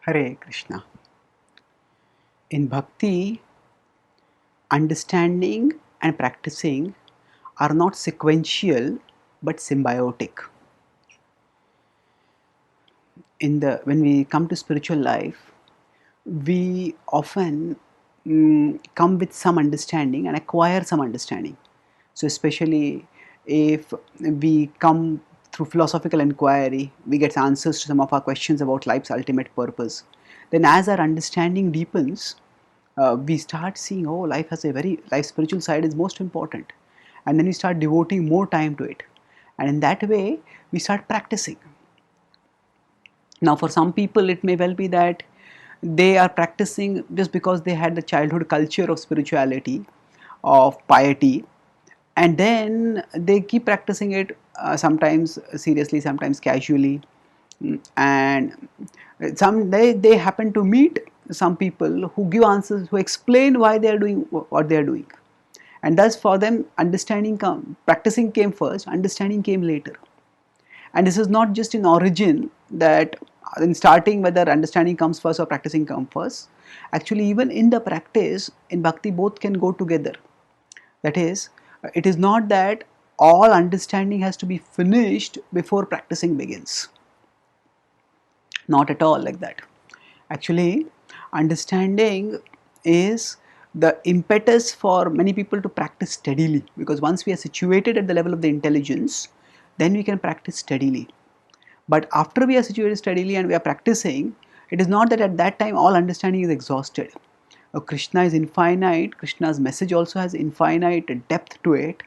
Hare Krishna. In Bhakti, understanding and practicing are not sequential but symbiotic. When we come to spiritual life, we often come with some understanding and acquire some understanding. So, especially if we come through philosophical inquiry, we get answers to some of our questions about life's ultimate purpose. Then, as our understanding deepens, we start seeing, oh, life spiritual side is most important, and then we start devoting more time to it, and in that way, we start practicing. Now, for some people, it may well be that they are practicing just because they had the childhood culture of spirituality, of piety, and then they keep practicing it, sometimes seriously, sometimes casually. And they happen to meet some people who give answers, who explain why they are doing what they are doing, and thus for them practicing came first, understanding came later. And this is not just in origin, that in starting whether understanding comes first or practicing comes first. Actually, even in the practice, in bhakti, both can go together. That is, it is not that all understanding has to be finished before practicing begins. Not at all like that. Actually, understanding is the impetus for many people to practice steadily, because once we are situated at the level of the intelligence, then we can practice steadily. But after we are situated steadily and we are practicing, it is not that at that time all understanding is exhausted. Krishna is infinite, Krishna's message also has infinite depth to it,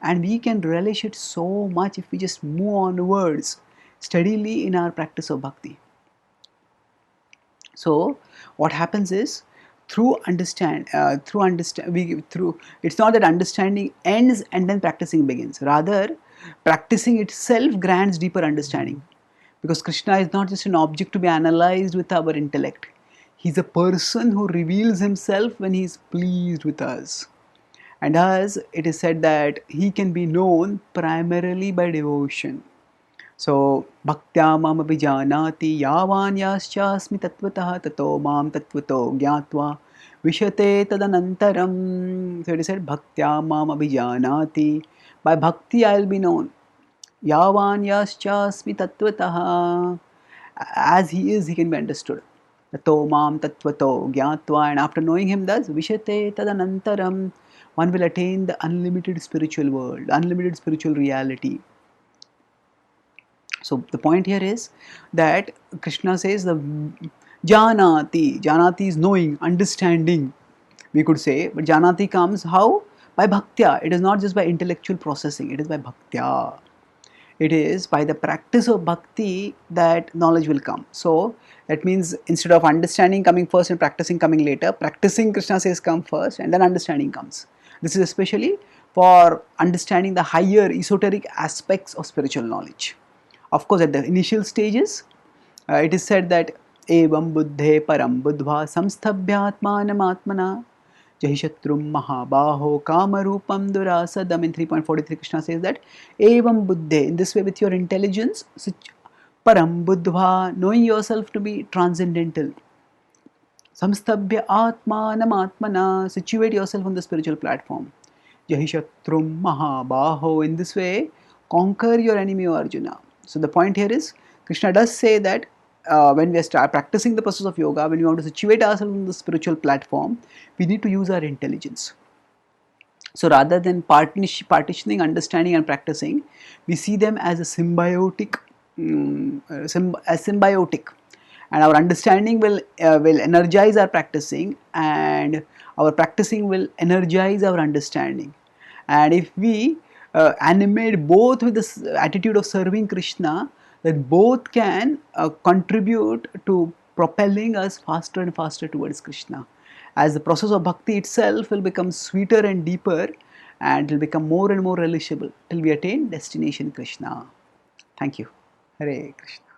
and we can relish it so much if we just move onwards steadily in our practice of bhakti. So what happens is, it's not that understanding ends and then practicing begins. Rather, practicing itself grants deeper understanding, because Krishna is not just an object to be analyzed with our intellect. He is a person who reveals himself when he is pleased with us. And as it is said that he can be known primarily by devotion. So, bhaktya mam abhijanati yavan yaschasmi tatvatah tato mam tatvato gyatva vishate tadanantaram. So it is said, bhaktya mam abhijanati. By bhakti I will be known. Yavan yaschasmi tatvatah. As he is, he can be understood. Tato mam tatvato gyatva. And after knowing him thus, vishate tadanantaram, one will attain the unlimited spiritual world, unlimited spiritual reality. So the point here is that Krishna says the janati is knowing, understanding, we could say, but janati comes how? By bhaktya. It is not just by intellectual processing, it is by bhaktya. It is by the practice of bhakti that knowledge will come. So that means instead of understanding coming first and practicing coming later, practicing, Krishna says, come first and then understanding comes. This is especially for understanding the higher esoteric aspects of spiritual knowledge. Of course, at the initial stages, it is said that evam buddhe param buddhva samsthabhyatmanam atmana jahishatrum mahabaho kamarupam durasadam. In 3.43, Krishna says that evam buddhe, in this way with your intelligence, param buddhva, knowing yourself to be transcendental, samsthabhya atmanam atmana, situate yourself on the spiritual platform, jahishatrum mahabaho, in this way conquer your enemy, O Arjuna. So the point here is, Krishna does say that when we start practicing the process of yoga, when we want to situate ourselves on the spiritual platform, we need to use our intelligence. So rather than partitioning understanding and practicing, we see them as a symbiotic, and our understanding will energize our practicing, and our practicing will energize our understanding. And if we animate both with this attitude of serving Krishna, then both can contribute to propelling us faster and faster towards Krishna. As the process of bhakti itself will become sweeter and deeper, and will become more and more relishable till we attain destination Krishna. Thank you. Hare Krishna.